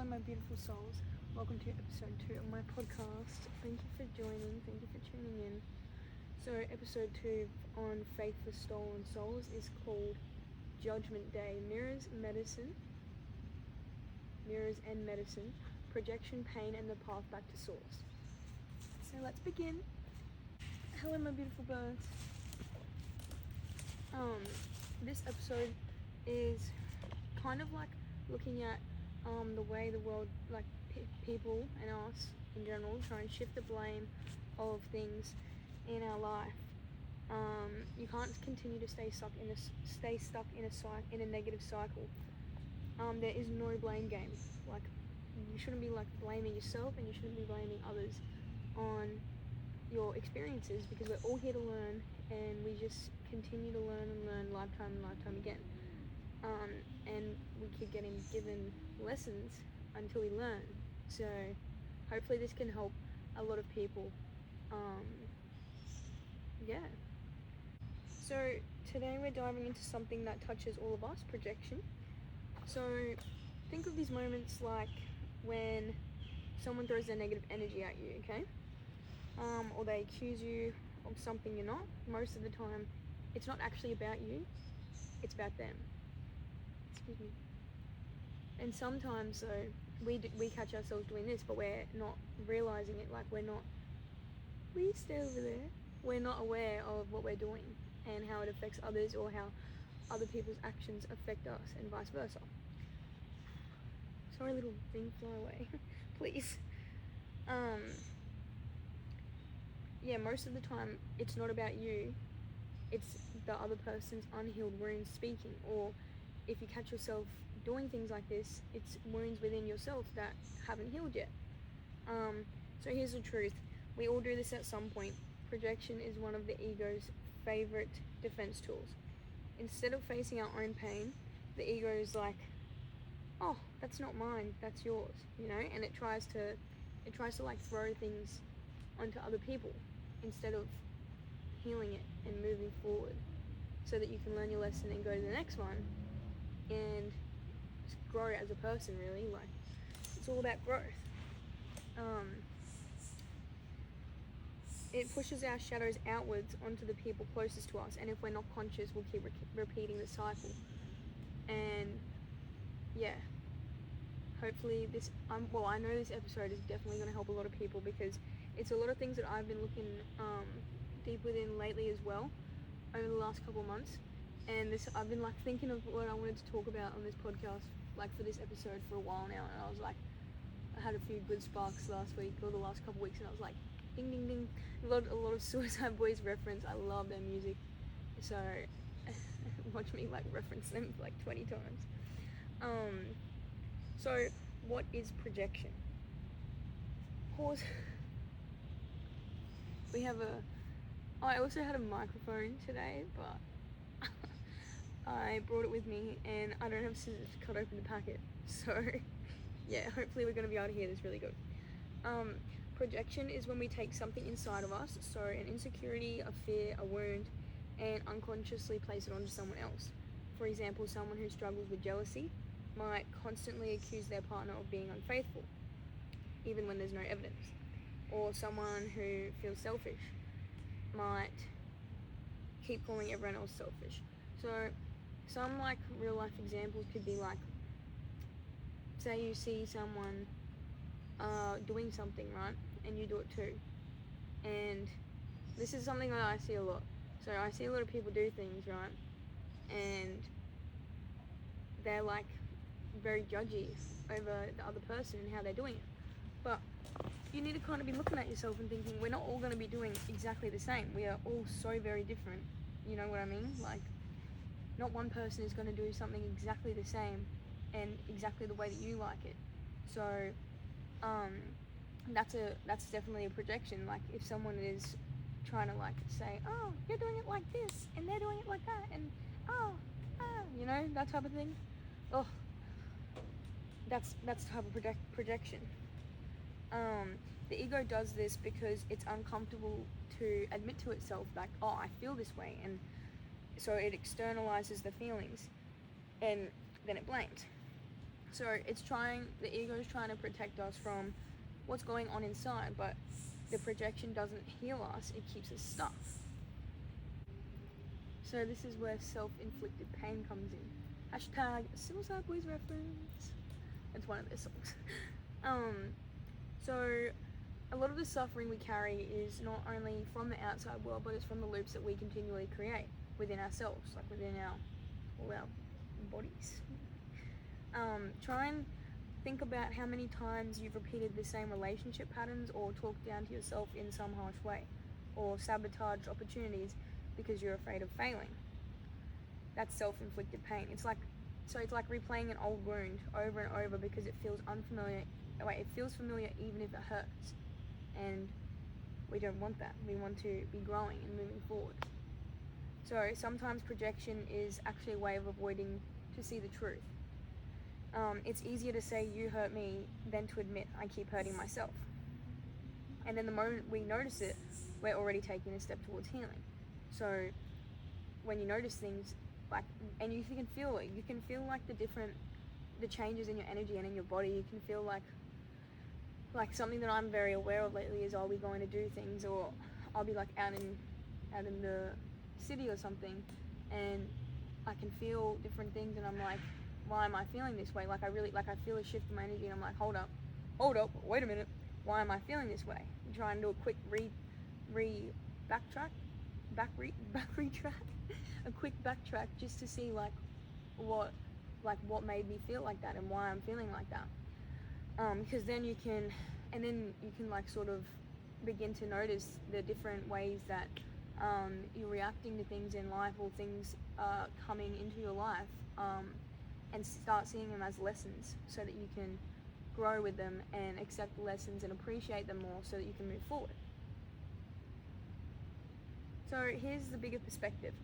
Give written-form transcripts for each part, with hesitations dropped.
Hello, my beautiful souls. Welcome to episode 2 of my podcast. Thank you for joining. Thank you for tuning in. So, episode 2 on Faith for Stolen Souls is called Judgment Day. Mirrors and Medicine, Projection, Pain, and the Path Back to Source. So, let's begin. Hello, my beautiful birds. This episode is kind of like looking at the way the world, like people and us in general, try and shift the blame of things in our life. You can't continue to stay stuck in a negative cycle. There is no blame game. Like, you shouldn't be like blaming yourself, and you shouldn't be blaming others on your experiences, because we're all here to learn, and we just continue to learn and learn lifetime and lifetime again. And we keep getting given lessons until we learn. So hopefully this can help a lot of people. So today we're diving into something that touches all of us, projection. So think of these moments like when someone throws their negative energy at you, okay? Or they accuse you of something you're not. Most of the time, it's not actually about you, it's about them. Excuse me. And sometimes, though, we catch ourselves doing this, but we're not realizing it. Like, please stay over there. We're not aware of what we're doing and how it affects others, or how other people's actions affect us, and vice versa. Sorry, little thing, fly away. Please. Most of the time, it's not about you. It's the other person's unhealed wounds speaking. Or if you catch yourself doing things like this, it's wounds within yourself that haven't healed yet. So here's the truth. We all do this at some point. Projection is one of the ego's favorite defense tools. Instead of facing our own pain, the ego is like, oh, that's not mine, that's yours, and it tries to like throw things onto other people instead of healing it and moving forward, so that you can learn your lesson and go to the next one and just grow as a person. Really, like, it's all about growth. It pushes our shadows outwards onto the people closest to us, and if we're not conscious, we'll keep repeating the cycle. And hopefully this, I know this episode is definitely going to help a lot of people, because it's a lot of things that I've been looking deep within lately as well, over the last couple of months. And I've been like thinking of what I wanted to talk about on this podcast, like for this episode, for a while now. And I was like, I had a few good sparks last week, or the last couple of weeks, and I was like, ding ding ding, a lot of Suicide Boys reference. I love their music, so watch me like reference them like 20 times. So what is projection? Pause. I also had a microphone today, but I brought it with me, and I don't have scissors to cut open the packet. So hopefully we're going to be able to hear this really good. Projection is when we take something inside of us, so an insecurity, a fear, a wound, and unconsciously place it onto someone else. For example, someone who struggles with jealousy might constantly accuse their partner of being unfaithful, even when there's no evidence. Or someone who feels selfish might keep calling everyone else selfish. So some like real life examples could be like, say you see someone doing something, right, and you do it too. And this is something that I see a lot. So I see a lot of people do things, right, and they're like very judgy over the other person and how they're doing it. But you need to kind of be looking at yourself and thinking, we're not all going to be doing exactly the same. We are all so very different. You know what I mean? Like, not one person is going to do something exactly the same and exactly the way that you like it. So that's definitely a projection. Like, if someone is trying to like say, oh, you're doing it like this, and they're doing it like that, and that type of thing. Oh, that's the type of projection. The ego does this because it's uncomfortable to admit to itself, like, oh, I feel this way, and so it externalizes the feelings, and then it blames. So the ego is trying to protect us from what's going on inside, but the projection doesn't heal us, it keeps us stuck. So this is where self-inflicted pain comes in. Hashtag Suicide Boys reference. It's one of their songs. So a lot of the suffering we carry is not only from the outside world, but it's from the loops that we continually create within ourselves, like within all our bodies. Try and think about how many times you've repeated the same relationship patterns or talked down to yourself in some harsh way, or sabotaged opportunities because you're afraid of failing. That's self-inflicted pain. It's like replaying an old wound over and over because it feels unfamiliar. It feels familiar even if it hurts. And we don't want that. We want to be growing and moving forward. So sometimes projection is actually a way of avoiding to see the truth. It's easier to say you hurt me than to admit I keep hurting myself. And then the moment we notice it, we're already taking a step towards healing. So when you notice things, and you can feel it, you can feel like the changes in your energy and in your body. You can feel like something that I'm very aware of lately is I'll be going to do things, or I'll be like out in the city or something, and I can feel different things, and I'm like, why am I feeling this way? I feel a shift in my energy, and I'm like, hold up, wait a minute, why am I feeling this way? I'm trying to do a quick backtrack, a quick backtrack just to see what made me feel like that and why I'm feeling like that. Because then you can sort of begin to notice the different ways that you're reacting to things in life, or things coming into your life, and start seeing them as lessons so that you can grow with them and accept the lessons and appreciate them more so that you can move forward. So here's the bigger perspective.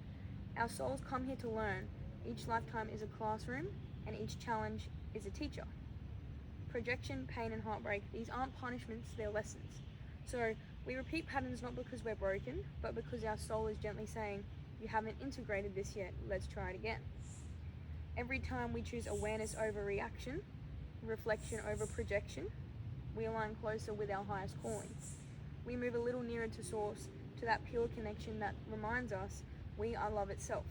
Our souls come here to learn. Each lifetime is a classroom, and each challenge is a teacher. Projection, pain, and heartbreak, these aren't punishments, they're lessons. So we repeat patterns not because we're broken, but because our soul is gently saying, you haven't integrated this yet, let's try it again. Every time we choose awareness over reaction, reflection over projection, we align closer with our highest calling. We move a little nearer to source, to that pure connection that reminds us we are love itself.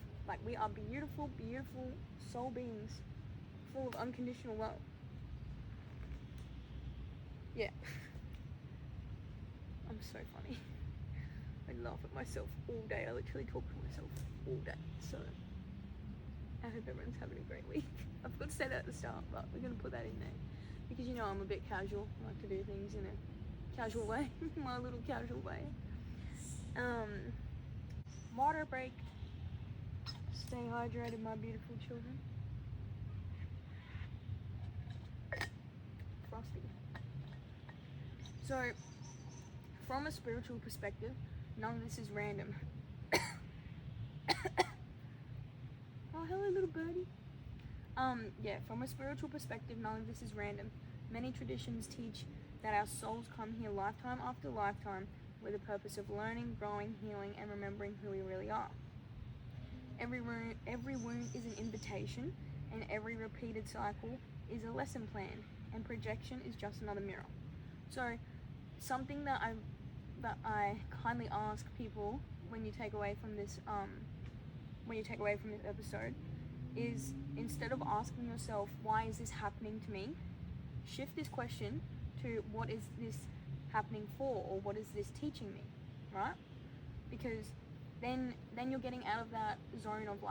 We are beautiful, beautiful soul beings full of unconditional love. Yeah. I'm so funny. I laugh at myself all day. I literally talk to myself all day. So I hope everyone's having a great week. I forgot to say that at the start, but we're going to put that in there. Because I'm a bit casual. I like to do things in a casual way. My little casual way. Water break. Stay hydrated, my beautiful children. Frosty. So, from a spiritual perspective, none of this is random. Oh, hello, little birdie. From a spiritual perspective, none of this is random. Many traditions teach that our souls come here lifetime after lifetime with the purpose of learning, growing, healing, and remembering who we really are. Every wound is an invitation, and every repeated cycle is a lesson plan, and projection is just another mirror. So, something that I kindly ask people when you take away from this episode is, instead of asking yourself, why is this happening to me, shift this question to, what is this happening for, or what is this teaching me, right? Because then you're getting out of that zone of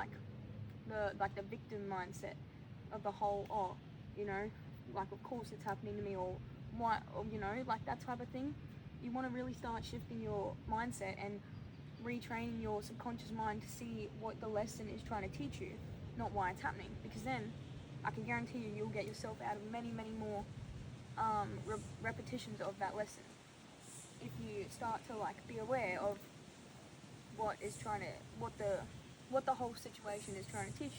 the victim mindset of the whole, of course it's happening to me, or why, or that type of thing. You want to really start shifting your mindset and retraining your subconscious mind to see what the lesson is trying to teach you, not why it's happening. Because then I can guarantee you'll get yourself out of many, many more repetitions of that lesson if you start to be aware of what the whole situation is trying to teach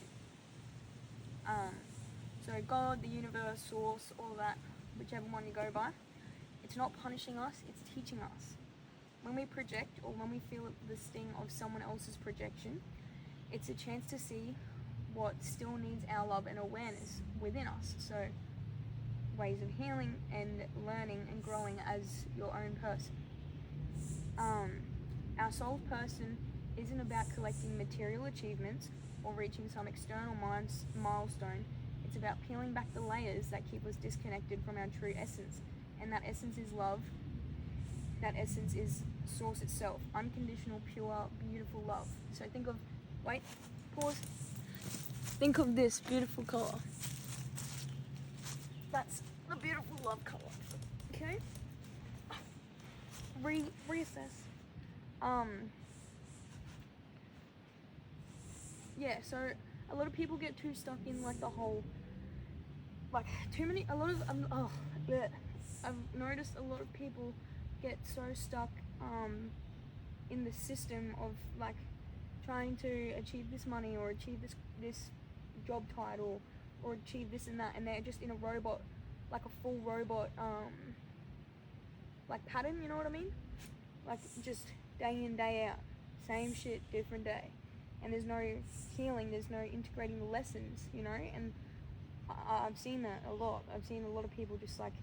you. So God, the universe, source, all that, whichever one you go by, it's not punishing us, it's teaching us. When we project, or when we feel the sting of someone else's projection, it's a chance to see what still needs our love and awareness within us. So ways of healing and learning and growing as your own person. Our soul person isn't about collecting material achievements or reaching some external milestone. It's about peeling back the layers that keep us disconnected from our true essence. And that essence is love. That essence is source itself. Unconditional, pure, beautiful love. So pause. Think of this beautiful color. That's the beautiful love color. Okay? Reassess. Yeah, so a lot of people get too stuck in like the whole, like I've noticed a lot of people get so stuck in the system of like trying to achieve this money or achieve this job title or achieve this and that, and they're just in a robot, like a full robot like pattern, you know what I mean? Like just day in, day out, same shit, different day. And there's no healing, there's no integrating the lessons, you know? And I've seen that a lot. I've seen a lot of people just like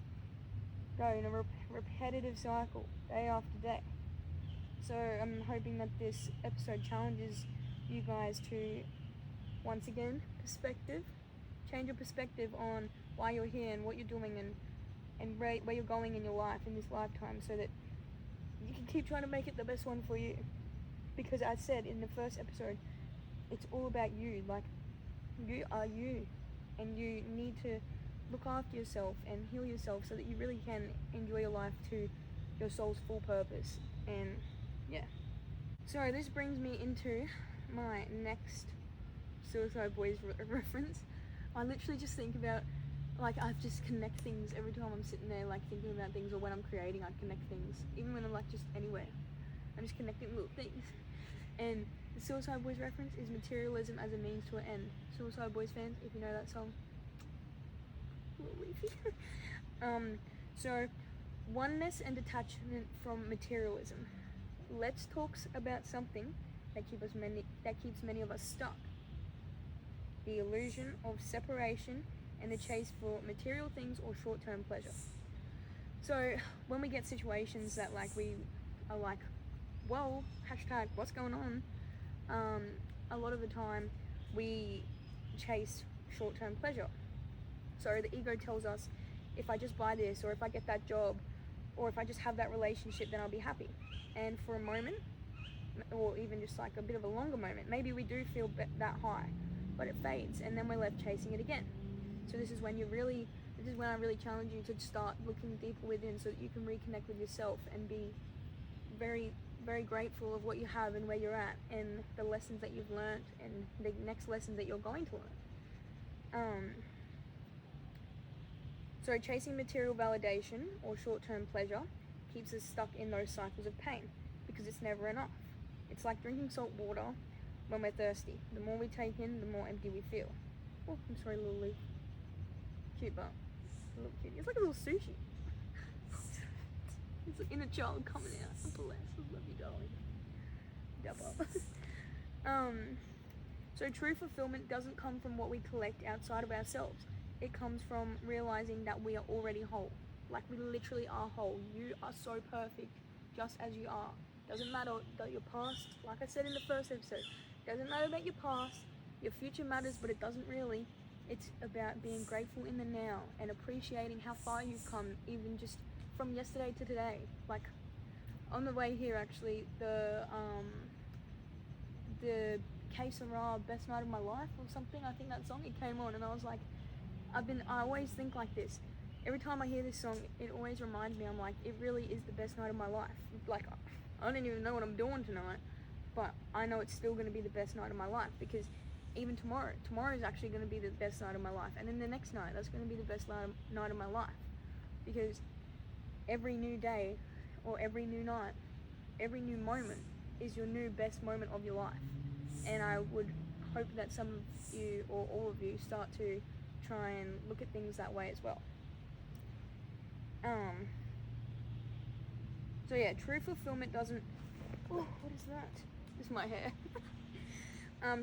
go in a repetitive cycle, day after day. So I'm hoping that this episode challenges you guys to, once again, change your perspective on why you're here and what you're doing and where you're going in your life, in this lifetime, so that you can keep trying to make it the best one for you. Because as I said in the first episode, it's all about you. Like, you are you, and you need to look after yourself and heal yourself so that you really can enjoy your life to your soul's full purpose. And yeah. So this brings me into my next Suicide Boys reference. I literally just think about, like, I just connect things every time I'm sitting there, like, thinking about things, or when I'm creating, I connect things. Even when I'm, like, just anywhere. I'm just connecting little things. And the Suicide Boys reference is materialism as a means to an end. Suicide Boys fans, if you know that song. A little leafy. So, oneness and detachment from materialism. Let's talk about something that keeps many of us stuck. The illusion of separation and the chase for material things or short-term pleasure. So when we get situations that like we are like, whoa, hashtag what's going on, a lot of the time we chase short-term pleasure. So the ego tells us, if I just buy this, or if I get that job, or if I just have that relationship, then I'll be happy. And for a moment, or even just like a bit of a longer moment, maybe we do feel that high, but it fades, and then we're left chasing it again. So this is when I really challenge you to start looking deeper within, so that you can reconnect with yourself and be very, very grateful of what you have and where you're at, and the lessons that you've learned, and the next lessons that you're going to learn. So chasing material validation or short-term pleasure keeps us stuck in those cycles of pain, because it's never enough. It's like drinking salt water when we're thirsty. The more we take in, the more empty we feel. Oh, I'm sorry, little leaf. Cute, but a little cute. It's like a little sushi. It's like inner child coming out. Bless, I love you, darling. Dap up. So true fulfillment doesn't come from what we collect outside of ourselves. It comes from realizing that we are already whole. Like, we literally are whole. You are so perfect just as you are. Doesn't matter that your past, like I said in the first episode, doesn't matter about your past. Your future matters, but it doesn't really. It's about being grateful in the now and appreciating how far you've come, even just from yesterday to today. Like, on the way here, actually, the Que Sera, Best Night of My Life or something, I think that song, it came on, and I was like, I always think like this. Every time I hear this song, it always reminds me, I'm like, it really is the best night of my life. Like, I don't even know what I'm doing tonight, but I know it's still going to be the best night of my life, because even tomorrow is actually going to be the best night of my life, and then the next night, that's going to be the best night of my life, because every new day, or every new night, every new moment is your new best moment of your life. And I would hope that some of you, or all of you, start to try and look at things that way as well. So yeah, true fulfillment doesn't... Oh, what is that? This is my hair.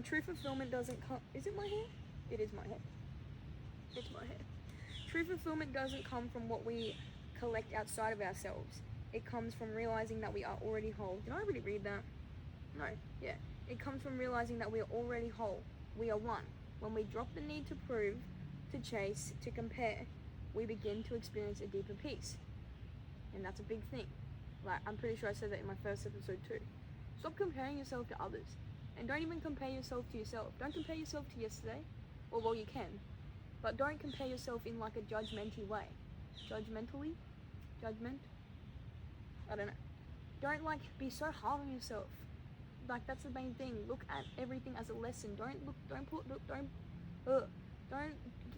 True fulfillment doesn't come. Is it my hair? It is my hair. It's my hair. True fulfillment doesn't come from what we collect outside of ourselves. It comes from realizing that we are already whole. Did I already read that? No. Yeah. It comes from realizing that we are already whole. We are one. When we drop the need to prove, to chase, to compare, we begin to experience a deeper peace. And that's a big thing. Like, I'm pretty sure I said that in my first episode too. Stop comparing yourself to others. And don't even compare yourself to yourself. Don't compare yourself to yesterday. Or, well, you can. But don't compare yourself in like a judgmental way. Judgmentally? Judgment? I don't know. Don't like be so hard on yourself. Like, that's the main thing. Look at everything as a lesson. Don't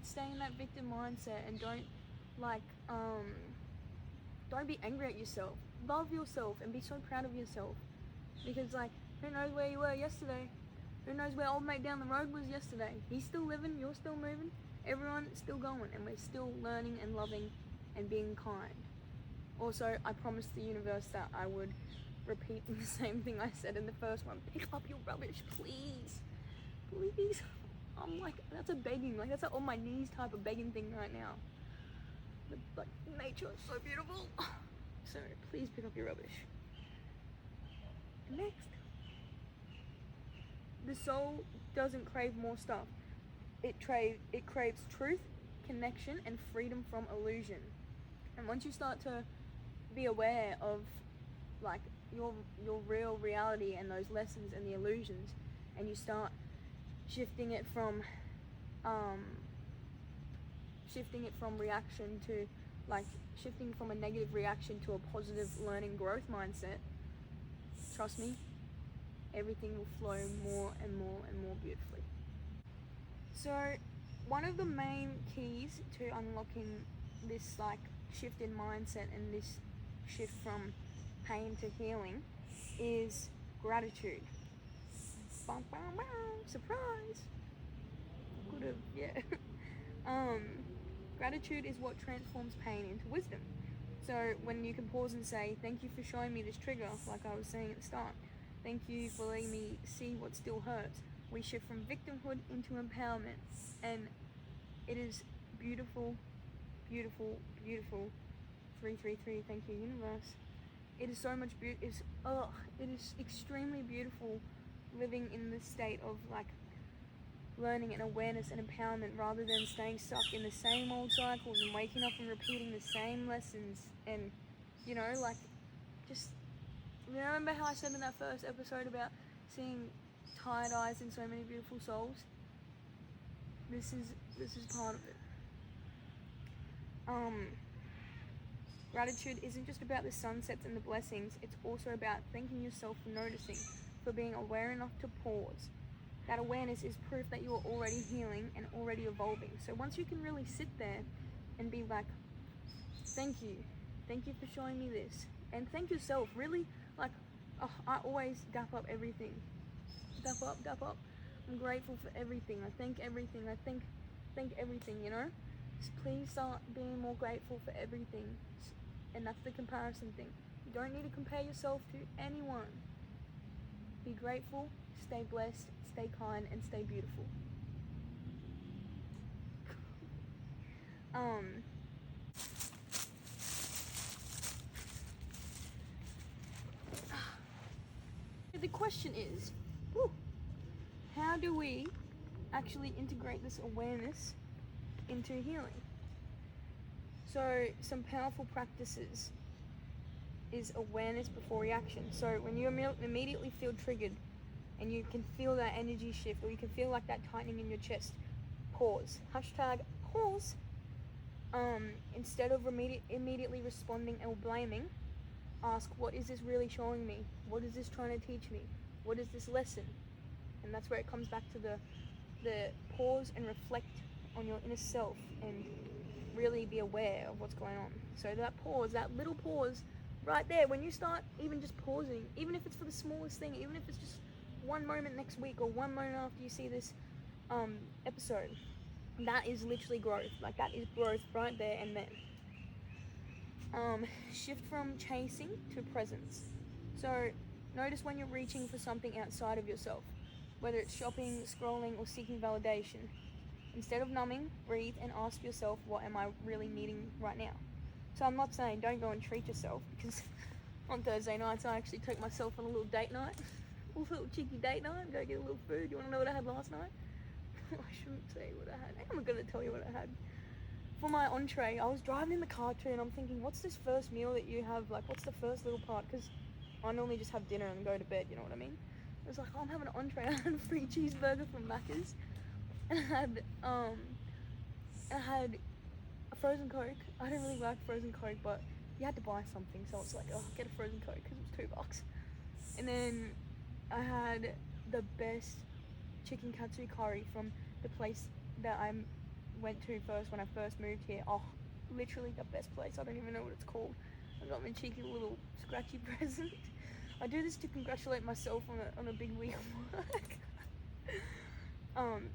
stay in that victim mindset, and don't be angry at yourself. Love yourself and be so proud of yourself. Because, like, who knows where you were yesterday? Who knows where old mate down the road was yesterday? He's still living, you're still moving, everyone's still going, and we're still learning and loving and being kind. Also, I promised the universe that I would repeat the same thing I said in the first one. Pick up your rubbish, please. Please. I'm like, that's a begging, like that's a on my knees type of begging thing right now. But like, nature is so beautiful. So please pick up your rubbish. Next. The soul doesn't crave more stuff. It craves truth, connection, and freedom from illusion. And once you start to be aware of like your real reality and those lessons and the illusions, and you start shifting it from reaction to like shifting from a negative reaction to a positive learning growth mindset, trust me, everything will flow more and more and more beautifully. So one of the main keys to unlocking this like shift in mindset and this shift from pain to healing is gratitude. Bum, bum, bum. Surprise! Could have, yeah. Gratitude is what transforms pain into wisdom. So when you can pause and say, thank you for showing me this trigger, like I was saying at the start. Thank you for letting me see what still hurts. We shift from victimhood into empowerment. And it is beautiful, beautiful, beautiful. 333, thank you, universe. It is so much beauty. It is extremely beautiful living in this state of like learning and awareness and empowerment, rather than staying stuck in the same old cycles and waking up and repeating the same lessons. And you know, like, just remember how I said in that first episode about seeing tired eyes in so many beautiful souls? This is part of it. Gratitude isn't just about the sunsets and the blessings, it's also about thanking yourself for noticing, for being aware enough to pause. That awareness is proof that you are already healing and already evolving. So once you can really sit there and be like, thank you for showing me this, and thank yourself, really, like, I always dap up everything. Dap up. I'm grateful for everything. I thank everything. I thank everything, you know? So please start being more grateful for everything. And that's the comparison thing. You don't need to compare yourself to anyone. Be grateful, stay blessed, stay kind, and stay beautiful. The question is, how do we actually integrate this awareness into healing? So some powerful practices is awareness before reaction. So when you immediately feel triggered and you can feel that energy shift, or you can feel like that tightening in your chest, pause. #pause. Instead of immediately responding or blaming, ask, what is this really showing me? What is this trying to teach me? What is this lesson? And that's where it comes back to the pause and reflect on your inner self and really be aware of what's going on. So that pause, that little pause right there, when you start even just pausing, even if it's for the smallest thing, even if it's just one moment next week or one moment after you see this episode, that is literally growth. Like, that is growth right there and then. Shift from chasing to presence. So notice when you're reaching for something outside of yourself. whether it's shopping, scrolling, or seeking validation. Instead of numbing, breathe and ask yourself, what am I really needing right now? So I'm not saying don't go and treat yourself, because on Thursday nights I actually took myself on a little date night, a little cheeky date night, go get a little food. You want to know what I had last night? I shouldn't say what I had. I'm going to tell you what I had. For my entree, I was driving in the car too, and I'm thinking, what's this first meal that you have? Like, what's the first little part? Because I normally just have dinner and go to bed, you know what I mean? I was like, oh, I'm having an entree. I had a free cheeseburger from Macca's, and I had a frozen Coke. I don't really like frozen Coke, but you had to buy something, so it's like, oh, get a frozen Coke because it was $2. And then I had the best chicken katsu curry from the place that I went to first when I first moved here. Oh, literally the best place. I don't even know what it's called. I got my cheeky little scratchy present. I do this to congratulate myself on a big week of work.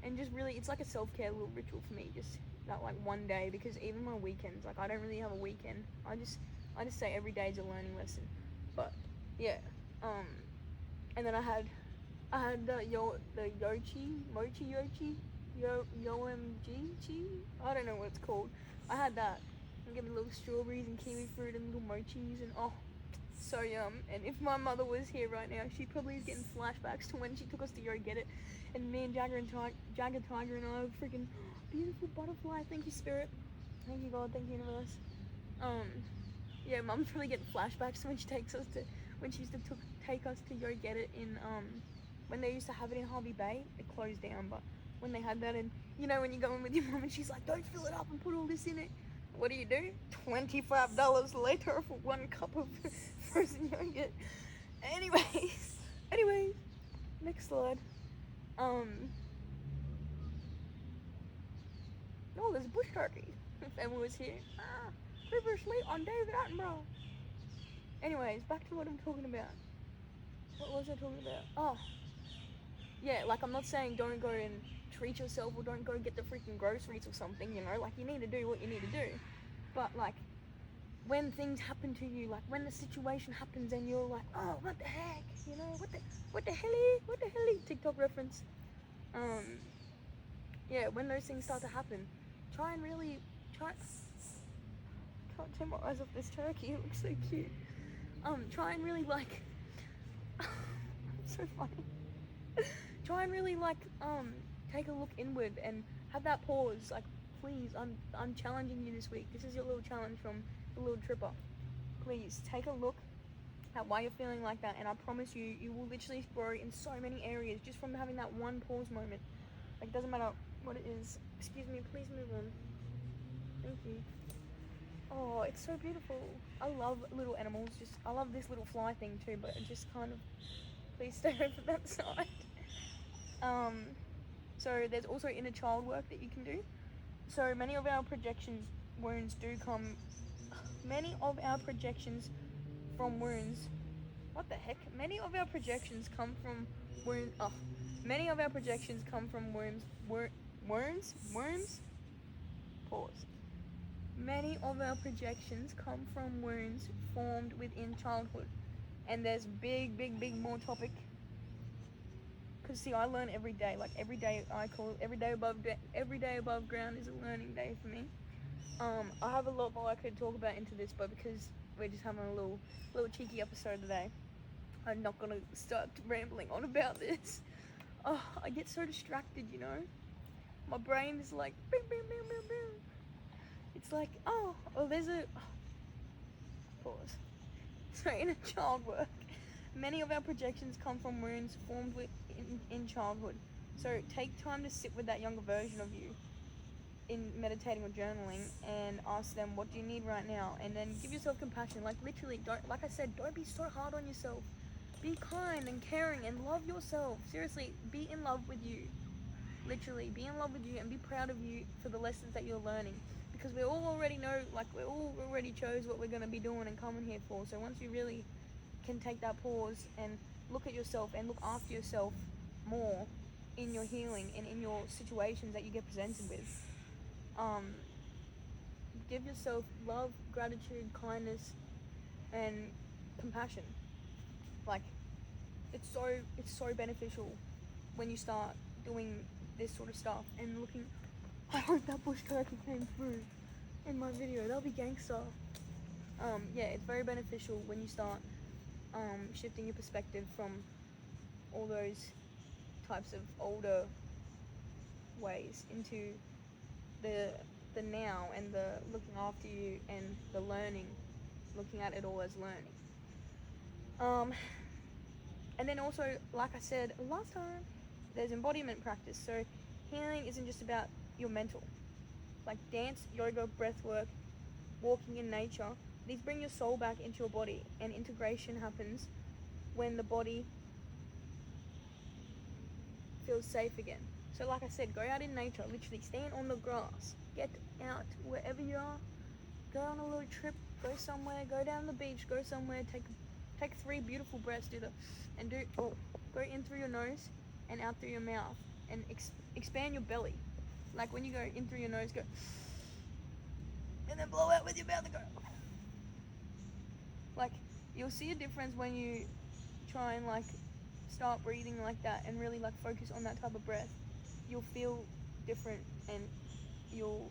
And just really, it's like a self-care little ritual for me, just that like one day, because even my weekends, like I don't really have a weekend. I just say every day is a learning lesson. But yeah, and then I had the Yoemg, I don't know what it's called. I had that. I get little strawberries and kiwi fruit and little mochis, and oh, so yum. And if my mother was here right now, she probably is getting flashbacks to when she took us to go get it, and me and Jagger Tiger and I were freaking beautiful butterfly. Thank you, Spirit. Thank you, God. Thank you, Universe. Yeah, Mum's probably getting flashbacks to when she used to take us to go get it in when they used to have it in Harvey Bay. It closed down, but when they had that, and you know when you go in with your mum and she's like, don't fill it up and put all this in it. What do? $25 later for 1 cup of frozen yogurt. Anyways, next slide. Oh, there's a bush turkey. If Emma was here. Previously on David Attenborough. Anyways, back to what I'm talking about. What was I talking about? Oh, yeah, like I'm not saying don't go and treat yourself or don't go get the freaking groceries or something, you know, like you need to do what you need to do. But like when things happen to you, like when the situation happens and you're like, oh, what the heck, you know, what the hell, TikTok reference. Yeah, when those things start to happen, can't take my eyes off this turkey, it looks so cute. Try and really like, so funny. Try and really like, take a look inward and have that pause. Like, please, I'm challenging you this week. This is your little challenge from the little tripper. Please take a look at why you're feeling like that, and I promise you will literally grow in so many areas just from having that one pause moment. Like, it doesn't matter what it is. Excuse me, please move on. Thank you. Oh, it's so beautiful. I love little animals. I love this little fly thing too, but it just kind of, please stay over that side. So there's also inner child work that you can do. So many of our wounds from wounds. What the heck? Many of our projections come from wounds. Oh, many of our projections come from wounds. Worms? Pause. Many of our projections come from wounds formed within childhood. And there's big more topic. Because see, I learn every day. Like every day every day above ground is a learning day for me. I have a lot more I could talk about into this, but because we're just having a little cheeky episode today, I'm not gonna start rambling on about this. Oh, I get so distracted, you know. My brain is like, bing, bing, bing, bing, bing. It's like, there's a pause. So inner child work. Many of our projections come from wounds formed in childhood. So take time to sit with that younger version of you in meditating or journaling and ask them, what do you need right now? And then give yourself compassion. Like literally, like I said, don't be so hard on yourself. Be kind and caring and love yourself. Seriously, be in love with you. Literally, be in love with you and be proud of you for the lessons that you're learning. Because we all already know, like we all already chose what we're going to be doing and coming here for. So once you really can take that pause and look at yourself and look after yourself more in your healing and in your situations that you get presented with, give yourself love, gratitude, kindness, and compassion. Like it's so beneficial when you start doing this sort of stuff and looking. I hope that bush turkey came through in my video. That'll be gangster. Yeah, it's very beneficial when you start shifting your perspective from all those types of older ways into the now and the looking after you and the learning, looking at it all as learning. And then also, like I said last time, there's embodiment practice. So healing isn't just about your mental. Like dance, yoga, breath work, walking in nature, these bring your soul back into your body, and integration happens when the body feels safe again. So like I said, go out in nature, literally stand on the grass, get out wherever you are, go on a little trip, go somewhere, go down the beach, go somewhere, take 3 beautiful breaths, go in through your nose and out through your mouth, and expand your belly. Like when you go in through your nose, go, and then blow out with your mouth and go. Like, you'll see a difference when you try and like start breathing like that and really like focus on that type of breath. You'll feel different, and you'll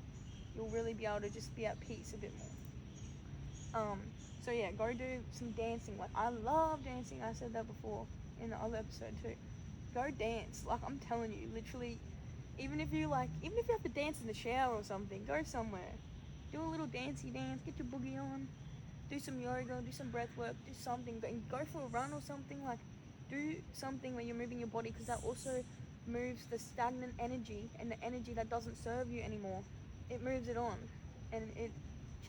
really be able to just be at peace a bit more. So yeah, go do some dancing. Like, I love dancing. I said that before in the other episode too. Go dance. Like, I'm telling you, literally, even if you have to dance in the shower or something, go somewhere, do a little dancey dance, get your boogie on, do some yoga, do some breath work, do something, go for a run or something. Like, do something where you're moving your body, because that also moves the stagnant energy and the energy that doesn't serve you anymore. It moves it on, and it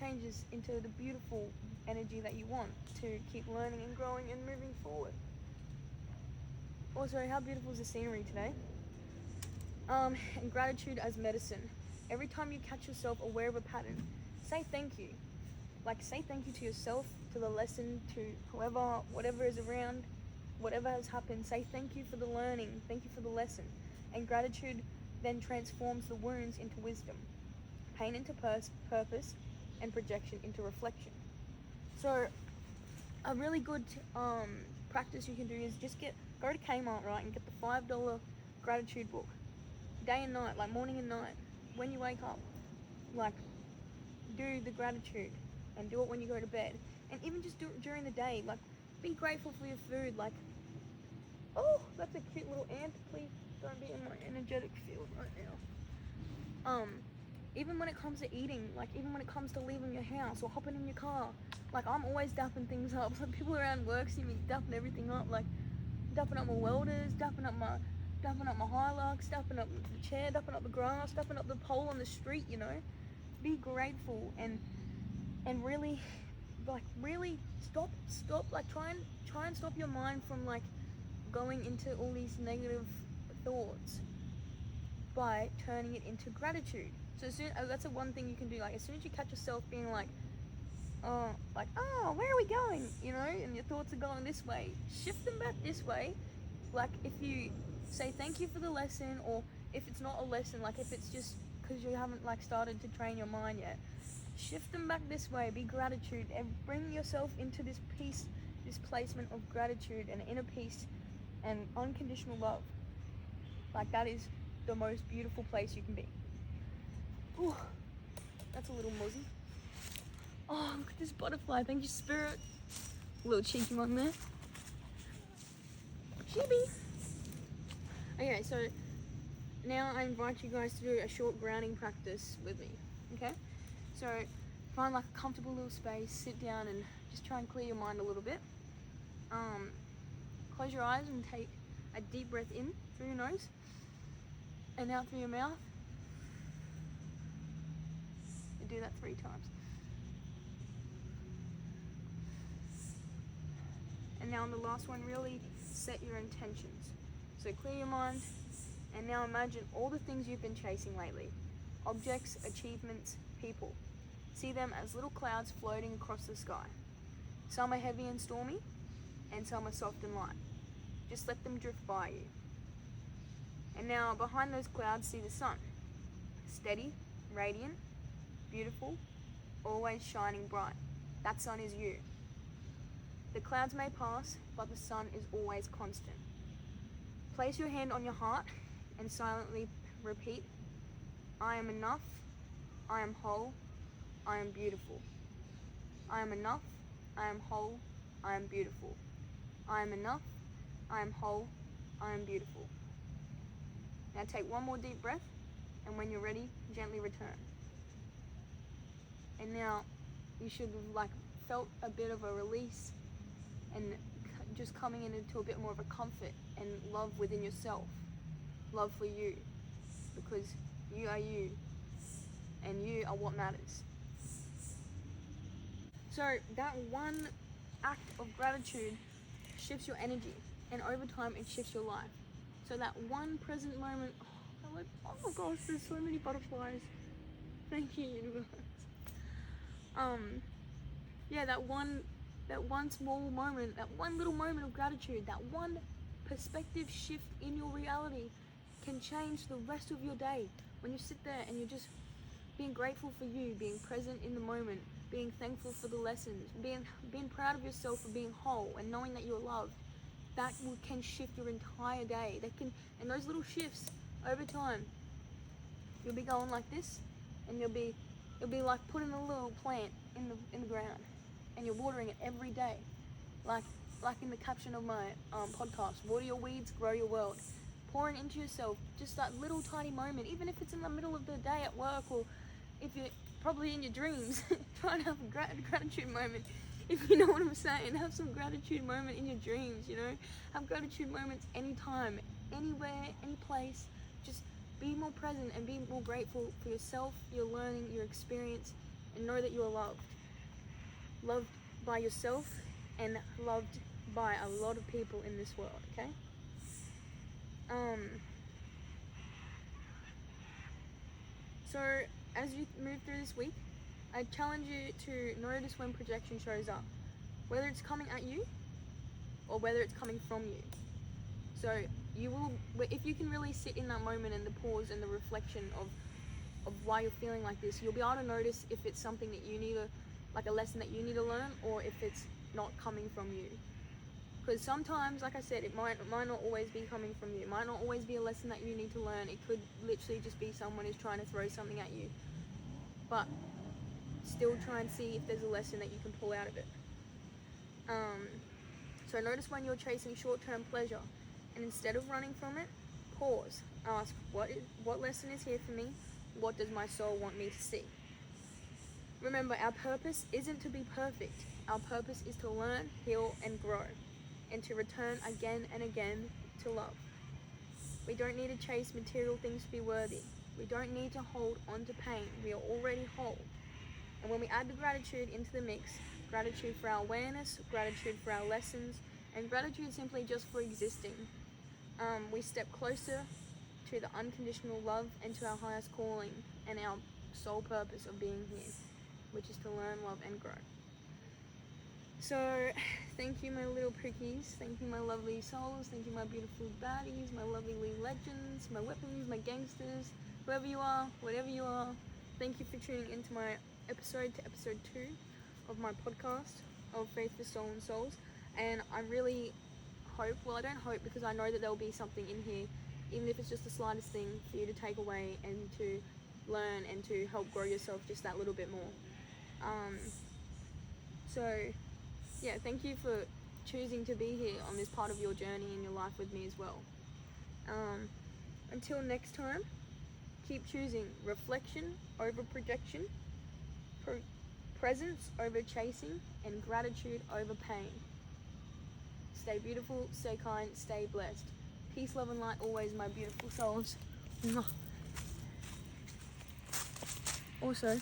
changes into the beautiful energy that you want to keep learning and growing and moving forward. Also, how beautiful is the scenery today? And gratitude as medicine. Every time you catch yourself aware of a pattern, say thank you. Like, say thank you to yourself, to the lesson, to whoever, whatever is around, whatever has happened. Say thank you for the learning, thank you for the lesson. And gratitude then transforms the wounds into wisdom, pain into purpose, and projection into reflection. So a really good practice you can do is just go to Kmart, right, and get the $5 gratitude book. Day and night, like morning and night. When you wake up, like, do the gratitude, and do it when you go to bed. And even just do it during the day. Like, be grateful for your food. Like, oh, that's a cute little ant. Please don't be in my energetic field right now. Even when it comes to eating, like, even when it comes to leaving your house or hopping in your car, like, I'm always dapping things up. Like, people around work see me dapping everything up, like dapping up my welders, dapping up my Hilux, dapping up the chair, dapping up the grass, dapping up the pole on the street. You know, be grateful and really, like, really stop, like, try and stop your mind from, like, going into all these negative thoughts by turning it into gratitude. So that's the one thing you can do. Like, as soon as you catch yourself being like, oh, where are we going? You know, and your thoughts are going this way, shift them back this way. Like, if you say thank you for the lesson, or if it's not a lesson, like if it's just because you haven't like started to train your mind yet, shift them back this way. Be gratitude and bring yourself into this peace, this placement of gratitude and inner peace and unconditional love. Like, that is the most beautiful place you can be. Ooh, that's a little muzzy. Oh, look at this butterfly. Thank you, Spirit. A little cheeky one there. Chibi. Okay, so now I invite you guys to do a short grounding practice with me. Okay? So find like a comfortable little space, sit down and just try and clear your mind a little bit. Close your eyes and take a deep breath in through your nose and out through your mouth. And do that 3 times. And now on the last one, really set your intentions. So clear your mind, and now imagine all the things you've been chasing lately. Objects, achievements, people. See them as little clouds floating across the sky. Some are heavy and stormy, and some are soft and light. Just let them drift by you. And now behind those clouds, see the sun. Steady, radiant, beautiful, always shining bright. That sun is you. The clouds may pass, but the sun is always constant. Place your hand on your heart and silently repeat, I am enough, I am whole, I am beautiful. I am enough, I am whole, I am beautiful. I am enough, I am whole, I am beautiful. Now take one more deep breath, and when you're ready, gently return. And now you should have felt a bit of a release and just coming into a bit more of a comfort and love within yourself. Love for you, because you are you, and you are what matters. So that one act of gratitude shifts your energy, and over time it shifts your life. So that one present moment, oh my gosh, there's so many butterflies. Thank you, universe. That one small moment, that one little moment of gratitude, that one perspective shift in your reality can change the rest of your day. When you sit there and you're just being grateful for you, being present in the moment, being thankful for the lessons, being proud of yourself for being whole and knowing that you're loved, that can shift your entire day. And those little shifts over time, you'll be going like this, and it'll be like putting a little plant in the ground, and you're watering it every day, like in the caption of my podcast, water your weeds, grow your world. Pouring into yourself, just that little tiny moment, even if it's in the middle of the day at work, or if you're probably in your dreams, try and have a gratitude moment. If you know what I'm saying, have some gratitude moment in your dreams, have gratitude moments anytime, anywhere, any place. Just be more present and be more grateful for yourself, your learning, your experience, and know that you are loved. Loved by yourself and loved by a lot of people in this world, okay? So as you move through this week, I challenge you to notice when projection shows up, whether it's coming at you or whether it's coming from you. So if you can really sit in that moment and the pause and the reflection of why you're feeling like this, you'll be able to notice if it's something that you need a lesson that you need to learn, or if it's not coming from you. Because sometimes, like I said, it might not always be coming from you. It might not always be a lesson that you need to learn. It could literally just be someone who's trying to throw something at you. But still try and see if there's a lesson that you can pull out of it. So notice when you're chasing short-term pleasure, and instead of running from it, pause. Ask, what lesson is here for me? What does my soul want me to see? Remember, our purpose isn't to be perfect. Our purpose is to learn, heal, and grow, and to return again and again to love. We don't need to chase material things to be worthy. We don't need to hold on to pain. We are already whole. And when we add the gratitude into the mix, gratitude for our awareness, gratitude for our lessons, and gratitude simply just for existing, we step closer to the unconditional love and to our highest calling and our sole purpose of being here, which is to learn, love, and grow. So, thank you, my little prickies. Thank you, my lovely souls. Thank you, my beautiful baddies, my lovely legends, my weapons, my gangsters, whoever you are, whatever you are. Thank you for tuning into my episode 2 of my podcast of Faith for Soul and Souls. And I really hope, well, I don't hope, because I know that there will be something in here, even if it's just the slightest thing, for you to take away and to learn and to help grow yourself just that little bit more. So yeah, thank you for choosing to be here on this part of your journey in your life with me as well. Until next time, keep choosing reflection over projection, presence over chasing, and gratitude over pain. Stay beautiful, stay kind, stay blessed. Peace, love, and light always, my beautiful souls. Also,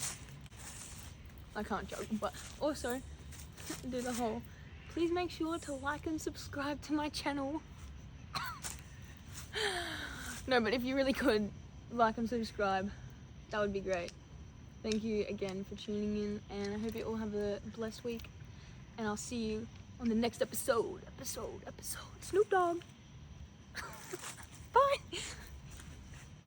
I can't joke, but also do the whole, please make sure to like and subscribe to my channel. No, but if you really could like and subscribe, that would be great. Thank you again for tuning in, and I hope you all have a blessed week, and I'll see you on the next episode. Snoop Dogg. Bye.